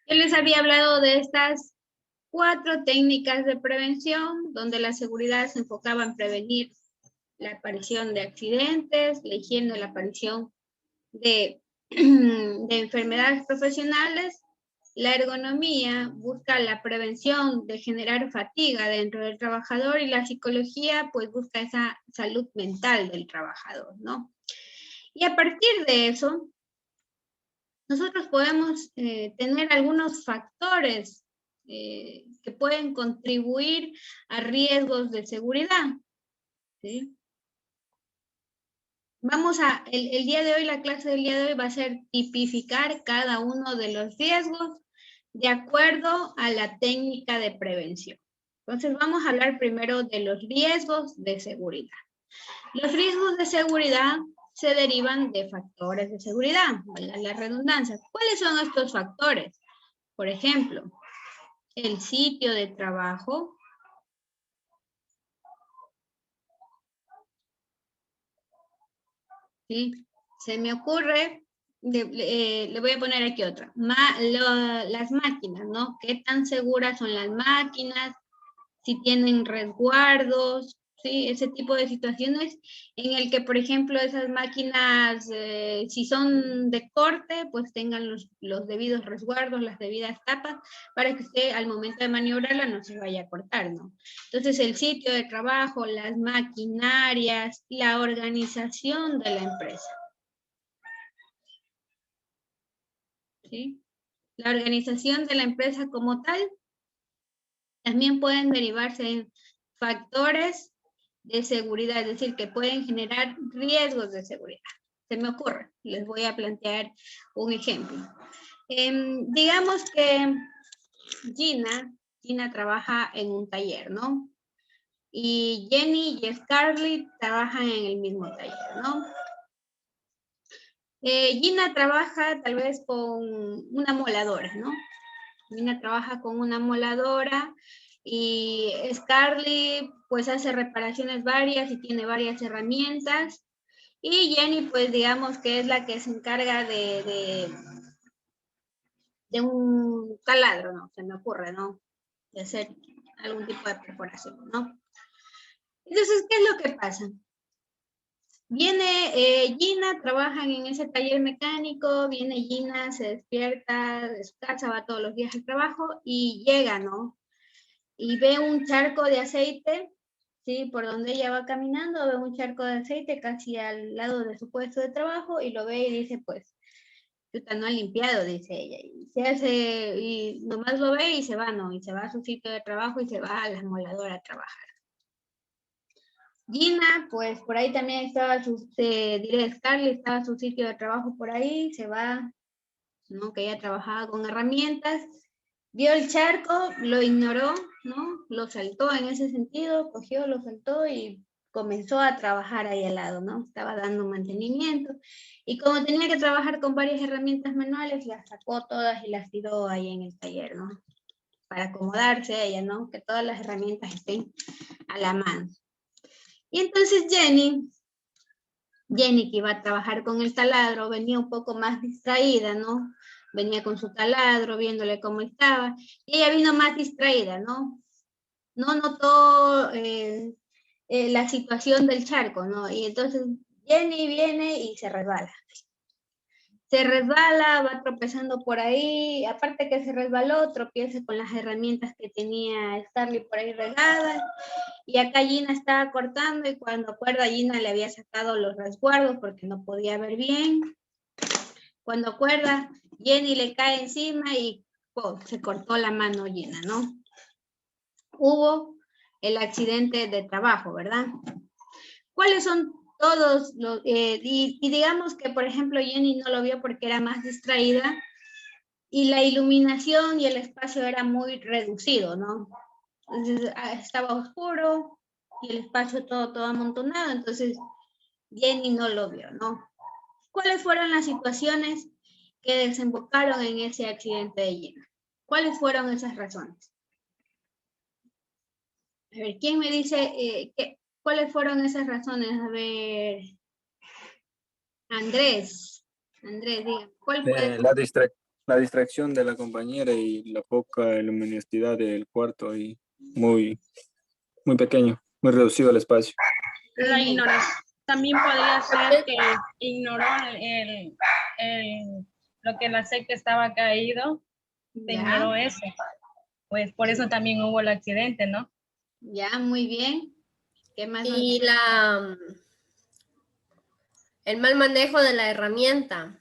Yo les había hablado de estas 4 técnicas de prevención, donde la seguridad se enfocaba en prevenir la aparición de accidentes, la higiene de la aparición de, de enfermedades profesionales. La ergonomía busca la prevención de generar fatiga dentro del trabajador y la psicología pues busca esa salud mental del trabajador, ¿no? Y a partir de eso, nosotros podemos tener algunos factores que pueden contribuir a riesgos de seguridad, ¿sí? El día de hoy, la clase del día de hoy va a ser tipificar cada uno de los riesgos de acuerdo a la técnica de prevención. Entonces vamos a hablar primero de los riesgos de seguridad. Los riesgos de seguridad se derivan de factores de seguridad, la redundancia. ¿Cuáles son estos factores? Por ejemplo, el sitio de trabajo, ¿sí? Se me ocurre, le voy a poner aquí otra, las máquinas, ¿no? ¿Qué tan seguras son las máquinas? Si tienen resguardos, ¿sí? Ese tipo de situaciones en el que, por ejemplo, esas máquinas, si son de corte, pues tengan los debidos resguardos, las debidas tapas, para que usted al momento de maniobrarla no se vaya a cortar, ¿no? Entonces, el sitio de trabajo, las maquinarias, la organización de la empresa, ¿sí? La organización de la empresa como tal también pueden derivarse en factores de seguridad, es decir, que pueden generar riesgos de seguridad. Se me ocurre, les voy a plantear un ejemplo. Digamos que Gina trabaja en un taller, ¿no? Y Jenny y Scarlett trabajan en el mismo taller, ¿no? Gina trabaja tal vez con una moladora, ¿no? Gina trabaja con una moladora y Scarlett pues hace reparaciones varias y tiene varias herramientas. Y Jenny pues digamos que es la que se encarga de un taladro, ¿no? Se me ocurre, ¿no? De hacer algún tipo de perforación, ¿no? Entonces, ¿qué es lo que pasa? Viene Gina, trabajan en ese taller mecánico, viene Gina, se despierta de su casa, va todos los días al trabajo y llega, ¿no? Y ve un charco de aceite, ¿sí? Por donde ella va caminando, ve un charco de aceite casi al lado de su puesto de trabajo y lo ve y dice, pues, puta, no ha limpiado, dice ella. Y se hace, y nomás lo ve y se va, ¿no? Y se va a su sitio de trabajo y se va a la moladora a trabajar. Gina, pues por ahí también estaba diré, Scarlett estaba su sitio de trabajo por ahí, se va, ¿no? Que ella trabajaba con herramientas, vio el charco, lo ignoró, ¿no? Lo saltó en ese sentido, cogió, lo saltó y comenzó a trabajar ahí al lado, ¿no? Estaba dando mantenimiento. Y como tenía que trabajar con varias herramientas manuales, las sacó todas y las tiró ahí en el taller, ¿no? Para acomodarse a ella, ¿no? Que todas las herramientas estén a la mano. Y entonces Jenny que iba a trabajar con el taladro, venía un poco más distraída, ¿no? Venía con su taladro, viéndole cómo estaba, y ella vino más distraída, ¿no? No notó la situación del charco, ¿no? Y entonces Jenny viene y se resbala. Se resbala, va tropezando por ahí, aparte que se resbaló, tropieza con las herramientas que tenía Scarlett por ahí regadas, y acá Gina estaba cortando y cuando acuerda Gina le había sacado los resguardos porque no podía ver bien. Cuando acuerda, Jenny le cae encima y oh, se cortó la mano Gina, ¿no? Hubo el accidente de trabajo, ¿verdad? ¿Cuáles son todos los, y digamos que por ejemplo Jenny no lo vio porque era más distraída y la iluminación y el espacio era muy reducido, ¿no? Entonces, estaba oscuro y el espacio todo amontonado, entonces Jenny no lo vio, ¿no? ¿Cuáles fueron las situaciones que desembocaron en ese accidente de Gina? ¿Cuáles fueron esas razones? A ver, ¿quién me dice cuáles fueron esas razones? A ver, Andrés, diga, ¿cuál puede ser? la distracción de la compañera y la poca luminosidad del cuarto y muy, muy pequeño, muy reducido el espacio. La Sí, ignorancia también podría ser que ignoró lo que el aceite estaba caído, se ya, ignoró eso. Pues por eso también hubo el accidente, ¿no? ya, muy bien. ¿Qué más nos Y el mal manejo de la herramienta.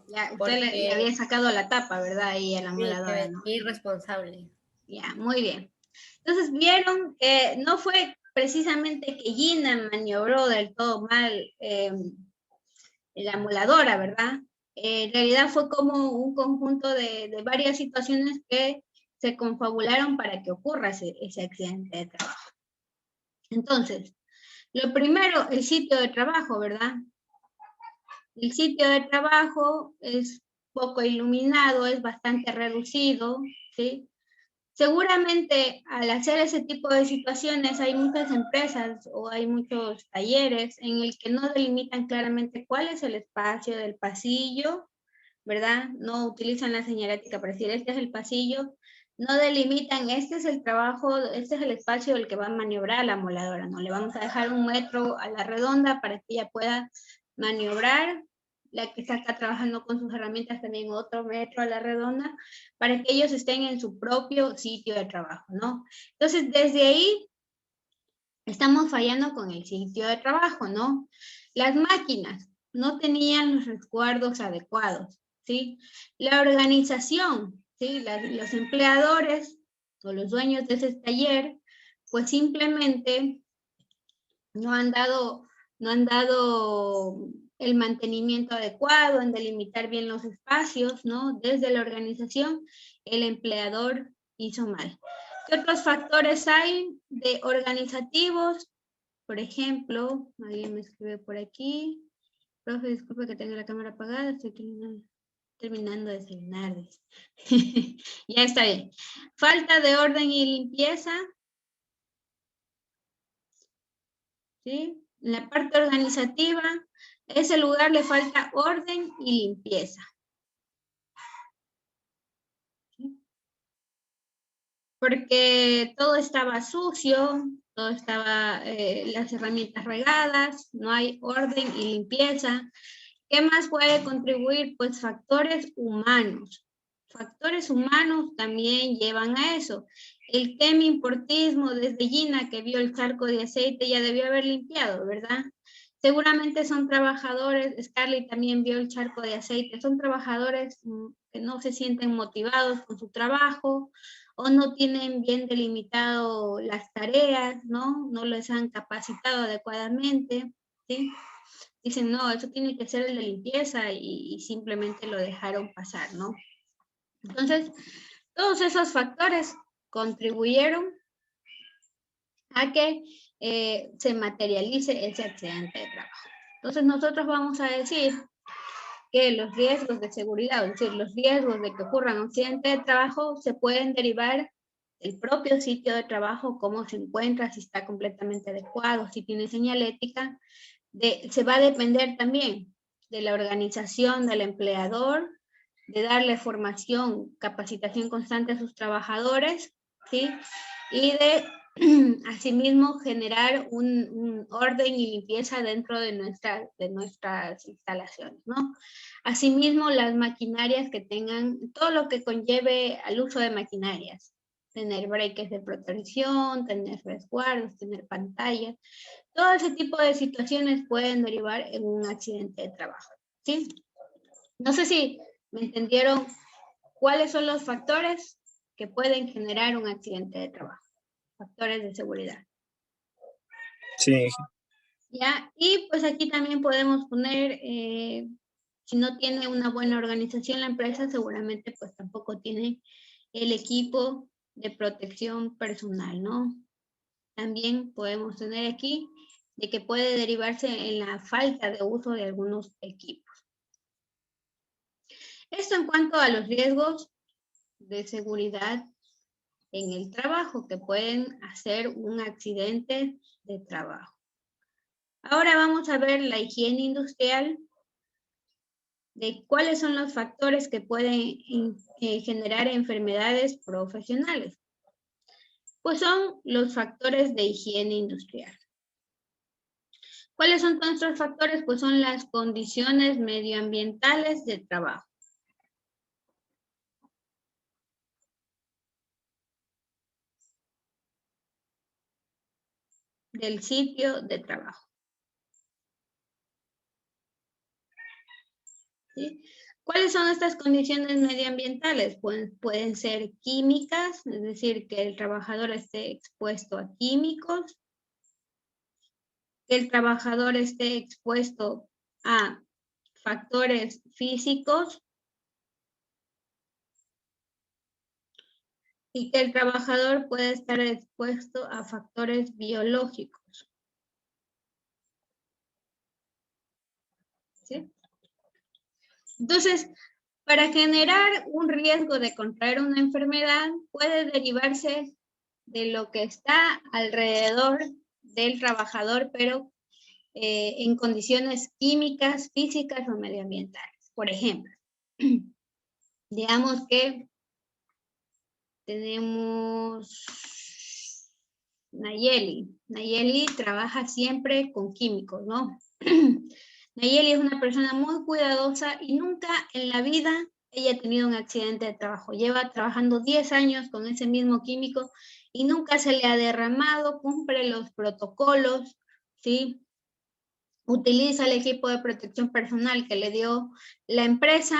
Ya, usted le Porque había sacado la tapa, ¿verdad? Y a la sí, moladora, ¿no? irresponsable. Ya, muy bien. Entonces vieron que no fue precisamente que Gina maniobró del todo mal la moladora, ¿verdad? En realidad fue como un conjunto de varias situaciones que se confabularon para que ocurra ese accidente de trabajo. Entonces, lo primero, el sitio de trabajo, ¿verdad? El sitio de trabajo es poco iluminado, es bastante reducido, ¿sí? Seguramente al hacer ese tipo de situaciones hay muchas empresas o hay muchos talleres en el que no delimitan claramente cuál es el espacio del pasillo, ¿verdad? No utilizan la señalética para decir este es el pasillo, no delimitan este es el trabajo, este es el espacio del que va a maniobrar la moladora, ¿no? Le vamos a dejar 1 metro a la redonda para que ella pueda maniobrar, la que está acá trabajando con sus herramientas también 1 metro a la redonda, para que ellos estén en su propio sitio de trabajo, ¿no? Entonces, desde ahí estamos fallando con el sitio de trabajo, ¿no? Las máquinas no tenían los resguardos adecuados, ¿sí? La organización, ¿sí? Los empleadores o los dueños de ese taller, pues simplemente no han dado el mantenimiento adecuado, en delimitar bien los espacios, ¿no? Desde la organización, el empleador hizo mal. ¿Qué otros factores hay de organizativos? Por ejemplo, alguien me escribe por aquí. Profe, disculpe que tenga la cámara apagada, estoy terminando de desayunar. Ya está bien. Falta de orden y limpieza. ¿Sí? En la parte organizativa, a ese lugar le falta orden y limpieza. ¿Sí? Porque todo estaba sucio, todo estaba, las herramientas regadas, no hay orden y limpieza. ¿Qué más puede contribuir? Pues factores humanos. Factores humanos también llevan a eso. El tema importismo desde Gina que vio el charco de aceite ya debió haber limpiado, ¿verdad? Seguramente son trabajadores, Scarlett también vio el charco de aceite, son trabajadores que no se sienten motivados con su trabajo o no tienen bien delimitado las tareas, ¿no? No les han capacitado adecuadamente, ¿sí? Dicen, no, eso tiene que ser el de limpieza y simplemente lo dejaron pasar, ¿no? Entonces, todos esos factores contribuyeron a que se materialice ese accidente de trabajo. Entonces, nosotros vamos a decir que los riesgos de seguridad, es decir, los riesgos de que ocurran accidentes de trabajo se pueden derivar del propio sitio de trabajo, cómo se encuentra, si está completamente adecuado, si tiene señalética, se va a depender también de la organización del empleador, de darle formación, capacitación constante a sus trabajadores, ¿sí? Y de asimismo generar un orden y limpieza dentro de nuestras instalaciones, ¿no? Asimismo, las maquinarias que tengan, todo lo que conlleve al uso de maquinarias, tener breaks de protección, tener resguardos, tener pantallas, todo ese tipo de situaciones pueden derivar en un accidente de trabajo, ¿sí? No sé si me entendieron cuáles son los factores que pueden generar un accidente de trabajo, factores de seguridad. Sí. ¿Ya? Y pues aquí también podemos poner, si no tiene una buena organización la empresa, seguramente pues tampoco tiene el equipo de protección personal, ¿no? También podemos tener aquí de que puede derivarse en la falta de uso de algunos equipos. Esto en cuanto a los riesgos de seguridad en el trabajo que pueden hacer un accidente de trabajo. Ahora vamos a ver la higiene industrial de cuáles son los factores que pueden generar enfermedades profesionales. Pues son los factores de higiene industrial. ¿Cuáles son nuestros factores? Pues son las condiciones medioambientales de trabajo. Del sitio de trabajo. ¿Sí? ¿Cuáles son estas condiciones medioambientales? Pueden ser químicas, es decir, que el trabajador esté expuesto a químicos, que el trabajador esté expuesto a factores físicos y que el trabajador puede estar expuesto a factores biológicos. ¿Sí? Entonces, para generar un riesgo de contraer una enfermedad, puede derivarse de lo que está alrededor del trabajador, pero en condiciones químicas, físicas o medioambientales. Por ejemplo, digamos que tenemos Nayeli. Nayeli trabaja siempre con químicos, ¿no? Nayeli es una persona muy cuidadosa y nunca en la vida ella ha tenido un accidente de trabajo. Lleva trabajando 10 años con ese mismo químico y nunca se le ha derramado, cumple los protocolos, ¿sí? Utiliza el equipo de protección personal que le dio la empresa.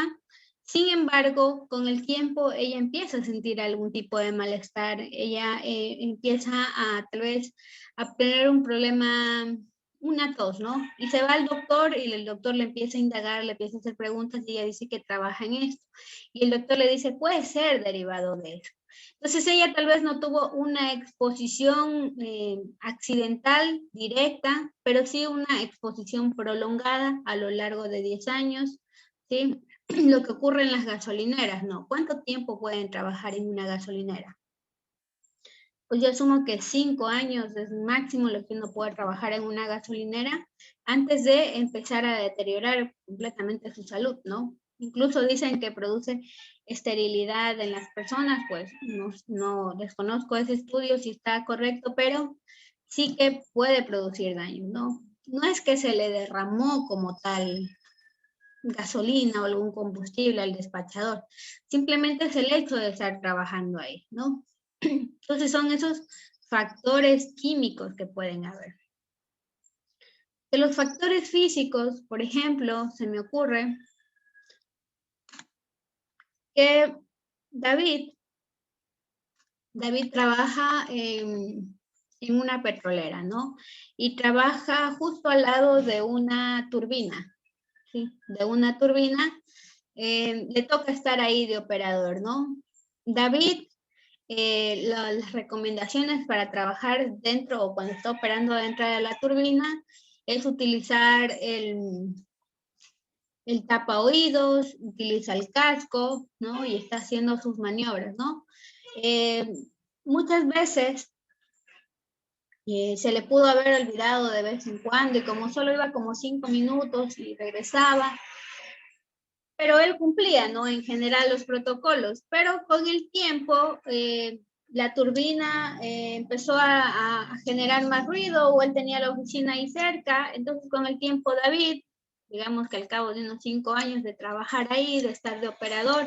Sin embargo, con el tiempo ella empieza a sentir algún tipo de malestar. Ella empieza a tal vez a tener un problema, una tos, ¿no? Y se va al doctor y el doctor le empieza a indagar, le empieza a hacer preguntas y ella dice que trabaja en esto. Y el doctor le dice, puede ser derivado de eso. Entonces ella tal vez no tuvo una exposición accidental directa, pero sí una exposición prolongada a lo largo de 10 años, ¿sí? Lo que ocurre en las gasolineras, ¿no? ¿Cuánto tiempo pueden trabajar en una gasolinera? Pues yo asumo que 5 años es máximo lo que uno puede trabajar en una gasolinera antes de empezar a deteriorar completamente su salud, ¿no? Incluso dicen que produce esterilidad en las personas, pues no desconozco ese estudio si está correcto, pero sí que puede producir daño, ¿no? No es que se le derramó como tal gasolina o algún combustible al despachador, simplemente es el hecho de estar trabajando ahí, ¿no? Entonces son esos factores químicos que pueden haber. De los factores físicos, por ejemplo, se me ocurre que David trabaja en una petrolera, ¿no? Y trabaja justo al lado de una turbina, ¿sí? De una turbina, le toca estar ahí de operador, ¿no? David, las recomendaciones para trabajar dentro o cuando está operando dentro de la turbina es utilizar el tapa oídos, utiliza el casco, ¿no? Y está haciendo sus maniobras, ¿no? Muchas veces se le pudo haber olvidado de vez en cuando y como solo iba como 5 minutos y regresaba, pero él cumplía, ¿no? En general los protocolos, pero con el tiempo la turbina empezó a generar más ruido o él tenía la oficina ahí cerca, entonces con el tiempo David, digamos que al cabo de unos 5 años de trabajar ahí, de estar de operador,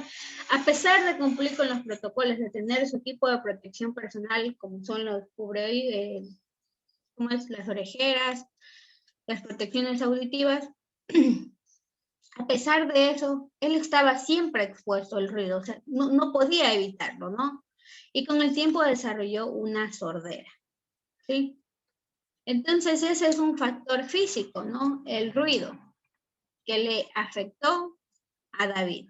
a pesar de cumplir con los protocolos, de tener su equipo de protección personal, como son los como es las orejeras, las protecciones auditivas, a pesar de eso, él estaba siempre expuesto al ruido, o sea, no podía evitarlo, ¿no? Y con el tiempo desarrolló una sordera, ¿sí? Entonces ese es un factor físico, ¿no? El ruido que le afectó a David.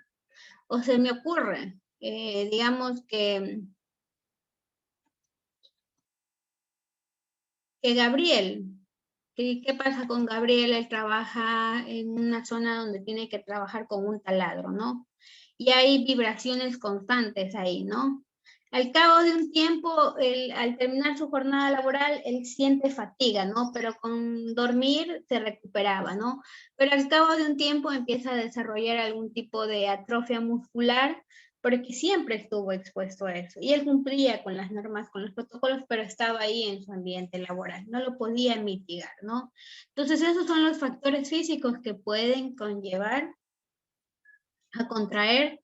O se me ocurre, digamos que Gabriel, ¿qué pasa con Gabriel? Él trabaja en una zona donde tiene que trabajar con un taladro, ¿no? Y hay vibraciones constantes ahí, ¿no? Al cabo de un tiempo, al terminar su jornada laboral, él siente fatiga, ¿no? Pero con dormir se recuperaba, ¿no? Pero al cabo de un tiempo empieza a desarrollar algún tipo de atrofia muscular, porque siempre estuvo expuesto a eso. Y él cumplía con las normas, con los protocolos, pero estaba ahí en su ambiente laboral, no lo podía mitigar, ¿no? Entonces, esos son los factores físicos que pueden conllevar a contraer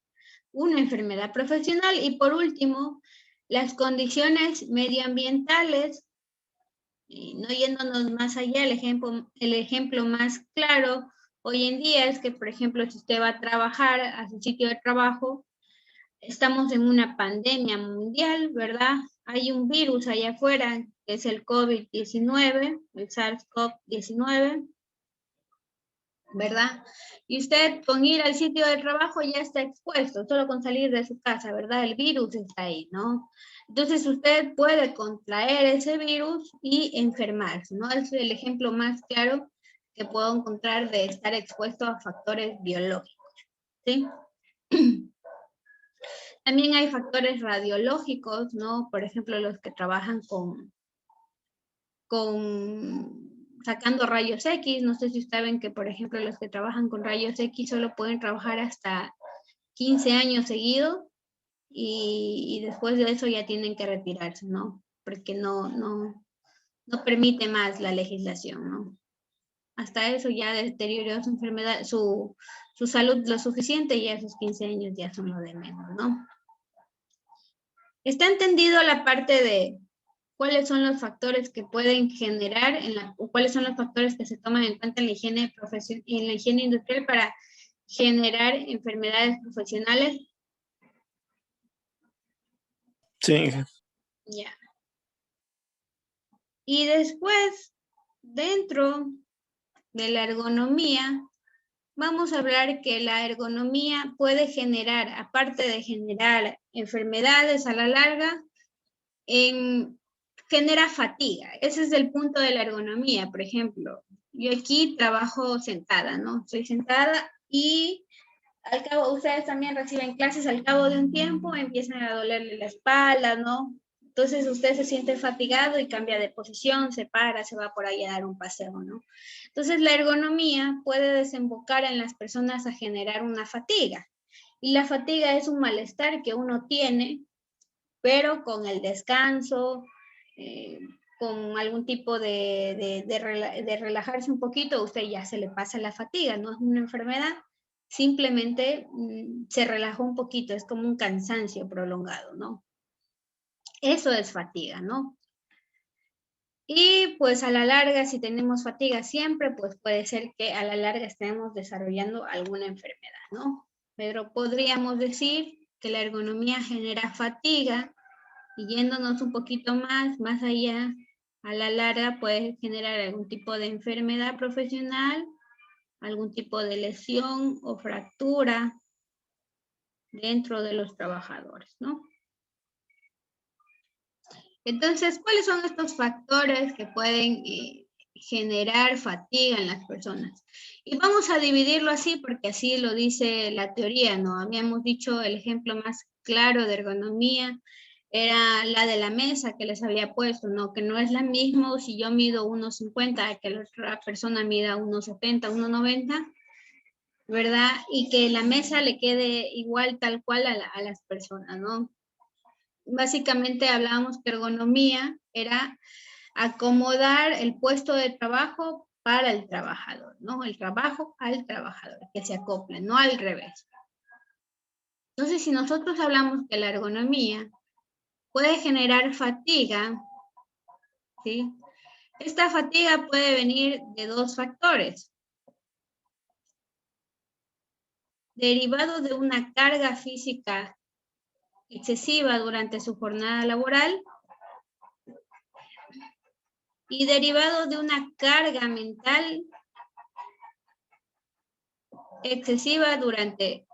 una enfermedad profesional. Y por último, las condiciones medioambientales, no yéndonos más allá, el ejemplo más claro hoy en día es que, por ejemplo, si usted va a trabajar a su sitio de trabajo, estamos en una pandemia mundial, ¿verdad? Hay un virus allá afuera, que es el COVID-19, el SARS-CoV-19, ¿verdad? Y usted con ir al sitio de trabajo ya está expuesto, solo con salir de su casa, ¿verdad? El virus está ahí, ¿no? Entonces usted puede contraer ese virus y enfermarse, ¿no? Es el ejemplo más claro que puedo encontrar de estar expuesto a factores biológicos, ¿sí? También hay factores radiológicos, ¿no? Por ejemplo, los que trabajan sacando rayos X. No sé si ustedes saben que, por ejemplo, los que trabajan con rayos X solo pueden trabajar hasta 15 años seguidos y después de eso ya tienen que retirarse, ¿no? Porque no permite más la legislación, ¿no? Hasta eso ya deterioró su enfermedad, su salud lo suficiente y esos 15 años ya son lo de menos, ¿no? ¿Está entendido la parte de cuáles son los factores que pueden generar, o cuáles son los factores que se toman en cuenta en la higiene en la higiene industrial para generar enfermedades profesionales? Sí, Ya. Y después, dentro de la ergonomía, vamos a hablar que la ergonomía puede generar, aparte de generar enfermedades a la larga, genera fatiga. Ese es el punto de la ergonomía. Por ejemplo, yo aquí trabajo sentada, ¿no? Estoy sentada y al cabo, ustedes también reciben clases, al cabo de un tiempo empiezan a dolerle la espalda, ¿no? Entonces usted se siente fatigado y cambia de posición, se para, se va por ahí a dar un paseo, ¿no? Entonces la ergonomía puede desembocar en las personas a generar una fatiga. Y la fatiga es un malestar que uno tiene, pero con el descanso, con algún tipo de relajarse un poquito, a usted ya se le pasa la fatiga, no es una enfermedad, simplemente se relajó un poquito, es como un cansancio prolongado, ¿no? Eso es fatiga, ¿no? Y pues a la larga, si tenemos fatiga siempre, pues puede ser que a la larga estemos desarrollando alguna enfermedad, ¿no? Pero podríamos decir que la ergonomía genera fatiga y yéndonos un poquito más allá, a la larga puede generar algún tipo de enfermedad profesional, algún tipo de lesión o fractura dentro de los trabajadores, ¿no? Entonces, ¿cuáles son estos factores que pueden generar fatiga en las personas? Y vamos a dividirlo así porque así lo dice la teoría, ¿no? Habíamos dicho el ejemplo más claro de ergonomía era la de la mesa que les había puesto, ¿no? Que no es la misma si yo mido 1,50 que la otra persona mida 1,70, 1,90, ¿verdad? Y que la mesa le quede igual, tal cual a las personas, ¿no? Básicamente hablábamos que ergonomía era acomodar el puesto de trabajo para el trabajador, ¿no? El trabajo al trabajador, que se acople, no al revés. Entonces, si nosotros hablamos que la ergonomía puede generar fatiga, ¿sí? Esta fatiga puede venir de dos factores. Derivado de una carga física excesiva durante su jornada laboral y derivado de una carga mental excesiva durante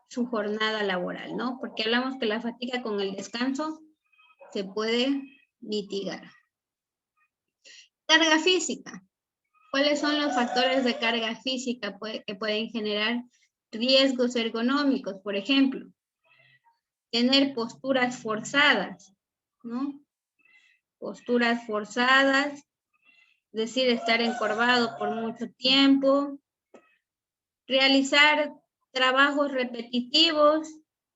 su jornada laboral, ¿no? Porque hablamos que la fatiga con el descanso se puede mitigar. Carga física. ¿Cuáles son los factores de carga física que pueden generar riesgos ergonómicos? Por ejemplo, tener posturas forzadas, ¿no? Posturas forzadas, es decir, estar encorvado por mucho tiempo, realizar trabajos repetitivos,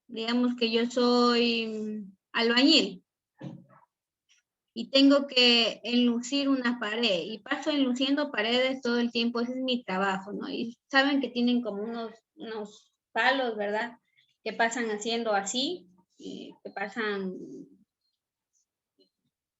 digamos que yo soy albañil y tengo que enlucir una pared y paso enluciendo paredes todo el tiempo, ese es mi trabajo, ¿no? Y saben que tienen como unos palos, ¿verdad? Que pasan haciendo así, y que pasan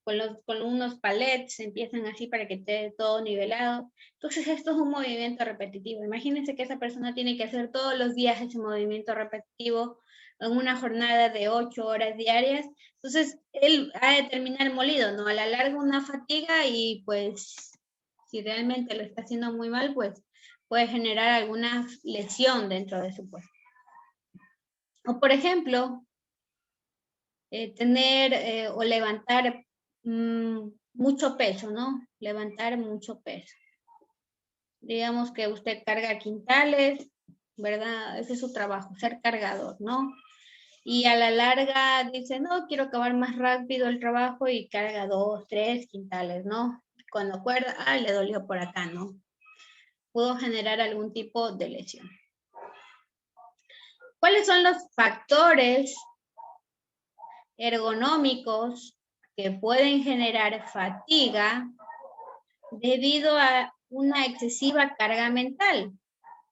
con unos palets, empiezan así para que esté todo nivelado. Entonces esto es un movimiento repetitivo. Imagínense que esa persona tiene que hacer todos los días ese movimiento repetitivo en una jornada de 8 horas diarias. Entonces él ha de terminar molido, ¿no? A la larga una fatiga y pues si realmente lo está haciendo muy mal, pues puede generar alguna lesión dentro de su cuerpo. O por ejemplo, tener o levantar mucho peso, ¿no? Levantar mucho peso. Digamos que usted carga quintales, ¿verdad? Ese es su trabajo, ser cargador, ¿no? Y a la larga dice, no, quiero acabar más rápido el trabajo y carga 2, 3 quintales, ¿no? Cuando acuerda, le dolió por acá, ¿no? Pudo generar algún tipo de lesión. ¿Cuáles son los factores ergonómicos que pueden generar fatiga debido a una excesiva carga mental?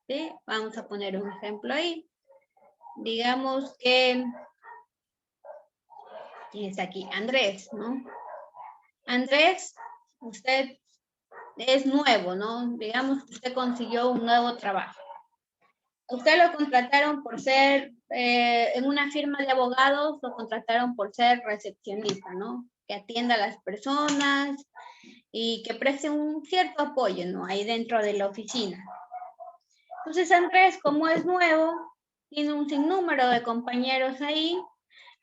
¿Sí? Vamos a poner un ejemplo ahí. Digamos que es aquí Andrés, ¿no? Andrés, usted es nuevo, ¿no? Digamos que usted consiguió un nuevo trabajo. Usted lo contrataron por ser, en una firma de abogados, lo contrataron por ser recepcionista, ¿no? Que atienda a las personas y que preste un cierto apoyo, ¿no? Ahí dentro de la oficina. Entonces Andrés, como es nuevo, tiene un sinnúmero de compañeros ahí.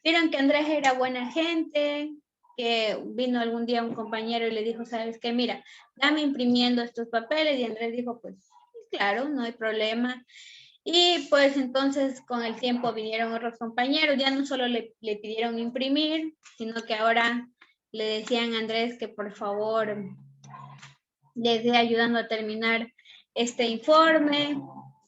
Vieron que Andrés era buena gente, que vino algún día un compañero y le dijo, ¿sabes qué? Mira, dame imprimiendo estos papeles. Y Andrés dijo, pues, claro, no hay problema. Y pues entonces con el tiempo vinieron otros compañeros, ya no solo le pidieron imprimir, sino que ahora le decían a Andrés que por favor les esté ayudando a terminar este informe,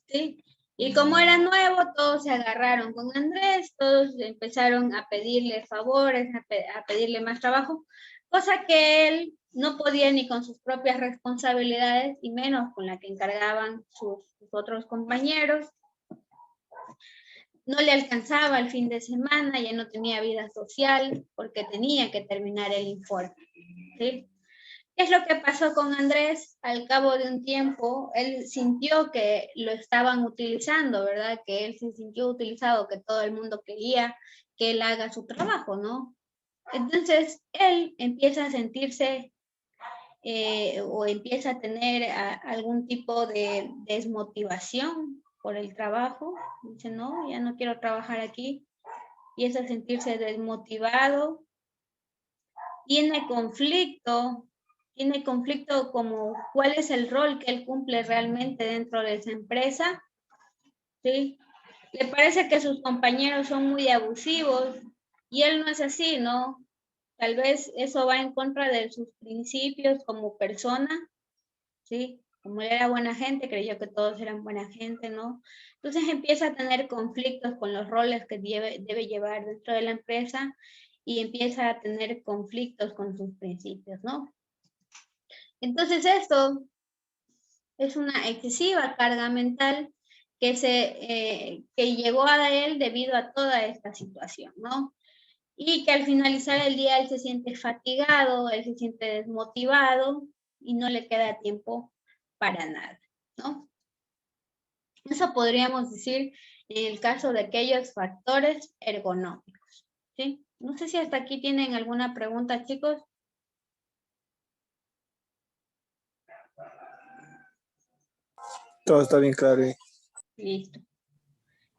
¿sí? Y como era nuevo, todos se agarraron con Andrés, todos empezaron a pedirle favores, a pedirle más trabajo, cosa que él no podía ni con sus propias responsabilidades y menos con la que encargaban sus otros compañeros. No le alcanzaba el fin de semana, ya no tenía vida social porque tenía que terminar el informe, ¿sí? ¿Qué es lo que pasó con Andrés? Al cabo de un tiempo, él sintió que lo estaban utilizando, ¿verdad? Que él se sintió utilizado, que todo el mundo quería que él haga su trabajo, ¿no? Entonces, él empieza a sentirse o empieza a tener algún tipo de desmotivación por el trabajo. Dice, no, ya no quiero trabajar aquí. Empieza a sentirse desmotivado. Tiene conflicto como cuál es el rol que él cumple realmente dentro de esa empresa, ¿sí? Le parece que sus compañeros son muy abusivos y él no es así, ¿no? Tal vez eso va en contra de sus principios como persona, ¿sí? Como él era buena gente, creyó que todos eran buena gente, ¿no? Entonces empieza a tener conflictos con los roles que debe llevar dentro de la empresa y empieza a tener conflictos con sus principios, ¿no? Entonces esto es una excesiva carga mental que llegó a él debido a toda esta situación, ¿no? Y que al finalizar el día él se siente fatigado, él se siente desmotivado y no le queda tiempo para nada, ¿no? Eso podríamos decir en el caso de aquellos factores ergonómicos, ¿sí? No sé si hasta aquí tienen alguna pregunta, chicos. Todo está bien claro. Listo.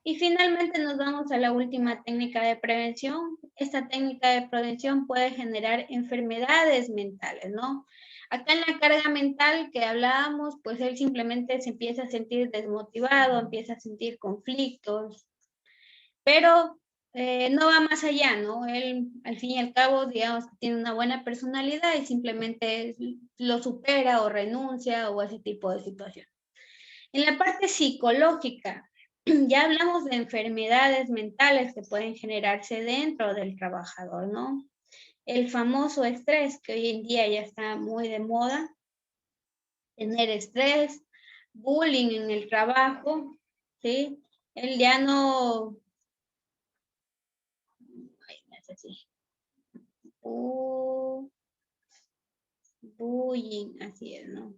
Y finalmente nos vamos a la última técnica de prevención. Esta técnica de prevención puede generar enfermedades mentales, ¿no? Acá en la carga mental que hablábamos, pues él simplemente se empieza a sentir desmotivado, empieza a sentir conflictos, pero no va más allá, ¿no? Él, al fin y al cabo, digamos que tiene una buena personalidad y simplemente lo supera o renuncia o ese tipo de situación. En la parte psicológica, ya hablamos de enfermedades mentales que pueden generarse dentro del trabajador, ¿no? El famoso estrés, que hoy en día ya está muy de moda, tener estrés, bullying en el trabajo, ¿sí? Él ya no... Ay, no es así. Bullying, así es, ¿no?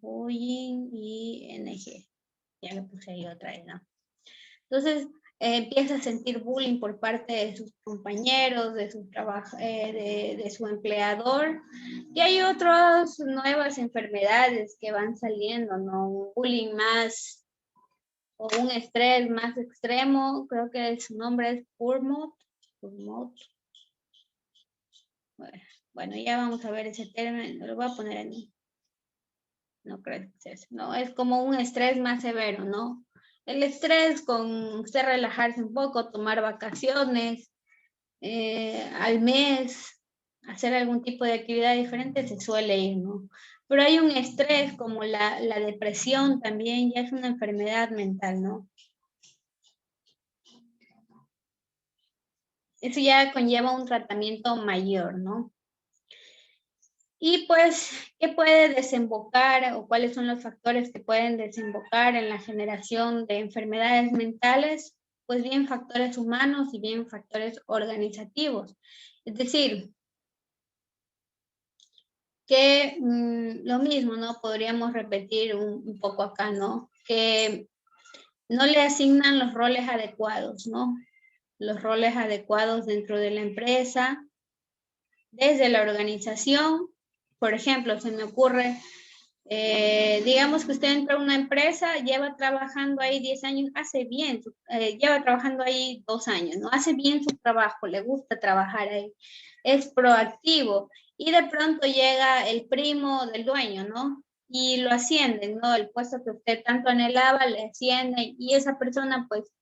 Bullying y NG. Ya lo puse ahí otra vez, ¿no? Entonces, empieza a sentir bullying por parte de sus compañeros, de su empleador. Y hay otras nuevas enfermedades que van saliendo, ¿no? Un bullying más, o un estrés más extremo, creo que su nombre es Burnout. Bueno, ya vamos a ver ese término, lo voy a poner en... No creo que sea eso, no, es como un estrés más severo, ¿no? El estrés con usted relajarse un poco, tomar vacaciones al mes, hacer algún tipo de actividad diferente, se suele ir, ¿no? Pero hay un estrés como la depresión también, ya es una enfermedad mental, ¿no? Eso ya conlleva un tratamiento mayor, ¿no? Y pues, ¿qué puede desembocar o cuáles son los factores que pueden desembocar en la generación de enfermedades mentales? Pues bien factores humanos y bien factores organizativos. Es decir, que lo mismo, ¿no? Podríamos repetir un poco acá, ¿no? Que no le asignan los roles adecuados, ¿no? Los roles adecuados dentro de la empresa, desde la organización. Por ejemplo, se me ocurre, digamos que usted entra a una empresa, lleva trabajando ahí 10 años, hace bien, lleva trabajando ahí 2 años, ¿no? Hace bien su trabajo, le gusta trabajar ahí, es proactivo, y de pronto llega el primo del dueño, ¿no? Y lo ascienden, ¿no? El puesto que usted tanto anhelaba, le asciende, y esa persona, pues,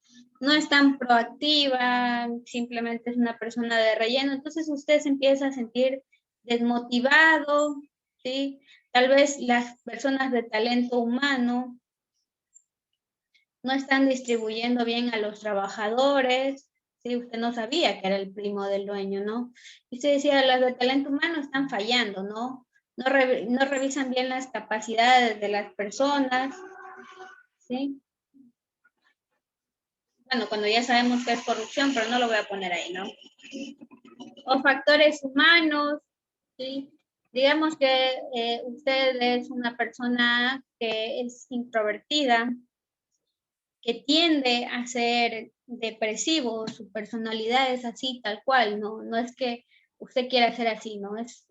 no es tan proactiva, simplemente es una persona de relleno, entonces usted se empieza a sentir desmotivado, ¿sí? Tal vez las personas de talento humano no están distribuyendo bien a los trabajadores, ¿sí? Usted no sabía que era el primo del dueño, ¿no? Y usted decía, las de talento humano están fallando, ¿no? No revisan bien las capacidades de las personas, ¿sí? Bueno, cuando ya sabemos que es corrupción, pero no lo voy a poner ahí, ¿no? O factores humanos, ¿sí? Digamos que usted es una persona que es introvertida, que tiende a ser depresivo, su personalidad es así, tal cual, ¿no? No es que usted quiera ser así, ¿no? Es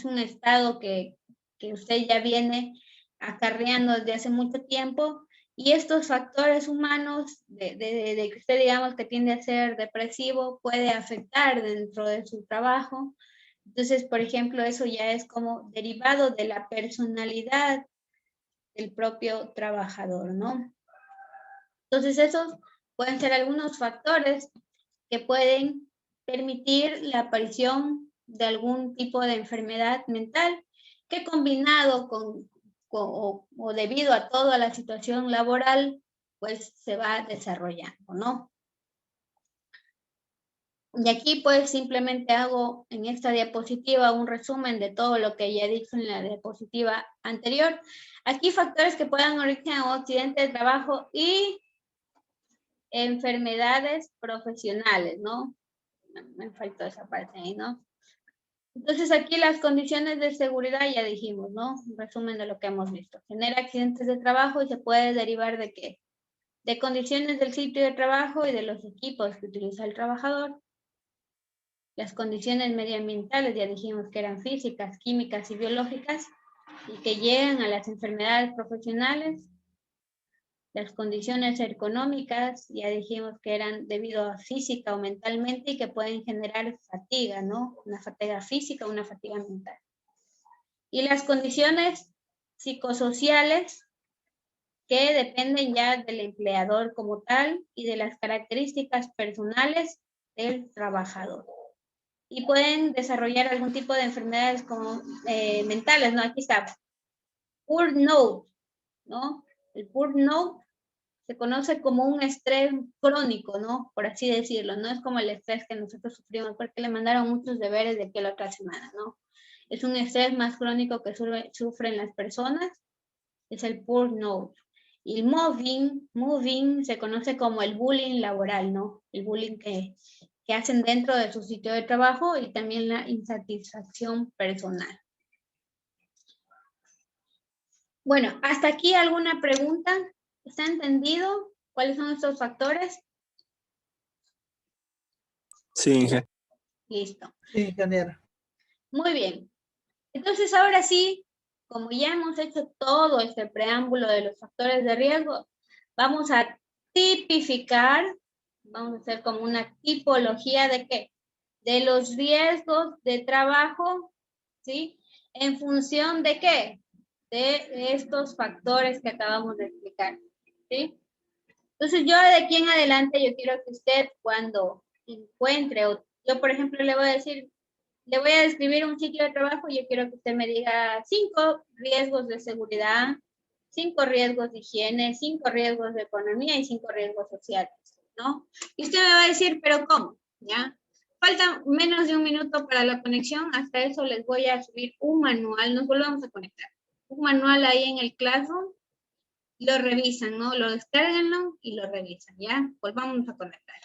un estado que usted ya viene acarreando desde hace mucho tiempo, y estos factores humanos de que usted, digamos, que tiende a ser depresivo, puede afectar dentro de su trabajo. Entonces, por ejemplo, eso ya es como derivado de la personalidad del propio trabajador, ¿no? Entonces, esos pueden ser algunos factores que pueden permitir la aparición de algún tipo de enfermedad mental que combinado o debido a toda la situación laboral, pues se va desarrollando, ¿no? Y aquí pues simplemente hago en esta diapositiva un resumen de todo lo que ya he dicho en la diapositiva anterior. Aquí factores que puedan originar un accidente de trabajo y enfermedades profesionales, ¿no? Me faltó esa parte ahí, ¿no? Entonces aquí las condiciones de seguridad ya dijimos, ¿no? Un resumen de lo que hemos visto. Genera accidentes de trabajo y se puede derivar de ¿qué? De condiciones del sitio de trabajo y de los equipos que utiliza el trabajador. Las condiciones medioambientales ya dijimos que eran físicas, químicas y biológicas y que llegan a las enfermedades profesionales. Las condiciones económicas ya dijimos que eran debido a física o mentalmente y que pueden generar fatiga, ¿no? Una fatiga física o una fatiga mental. Y las condiciones psicosociales que dependen ya del empleador como tal y de las características personales del trabajador. Y pueden desarrollar algún tipo de enfermedades como mentales, ¿no? Aquí está. Burnout, ¿no? El burnout se conoce como un estrés crónico, ¿no? Por así decirlo, no es como el estrés que nosotros sufrimos porque le mandaron muchos deberes de aquí a la otra semana, ¿no? Es un estrés más crónico que sufren las personas, es el burnout. Y el moving se conoce como el bullying laboral, ¿no? El bullying que hacen dentro de su sitio de trabajo y también la insatisfacción personal. Bueno, ¿hasta aquí alguna pregunta? ¿Está entendido cuáles son estos factores? Sí, ingeniero. Listo. Sí, ingeniero. Muy bien. Entonces, ahora sí, como ya hemos hecho todo este preámbulo de los factores de riesgo, vamos a tipificar, vamos a hacer como una tipología de qué? De los riesgos de trabajo, ¿sí? ¿En función de qué? De estos factores que acabamos de explicar, ¿sí? Entonces, yo de aquí en adelante, yo quiero que usted cuando encuentre, o yo por ejemplo le voy a decir, le voy a describir un sitio de trabajo y yo quiero que usted me diga 5 riesgos de seguridad, 5 riesgos de higiene, 5 riesgos de economía y 5 riesgos sociales, ¿no? Y usted me va a decir, ¿pero cómo? ¿Ya? Falta menos de un minuto para la conexión, hasta eso les voy a subir un manual, nos volvamos a conectar. Un manual ahí en el Classroom, lo revisan, ¿no? Lo descarganlo y lo revisan, ¿ya? Volvamos a conectar.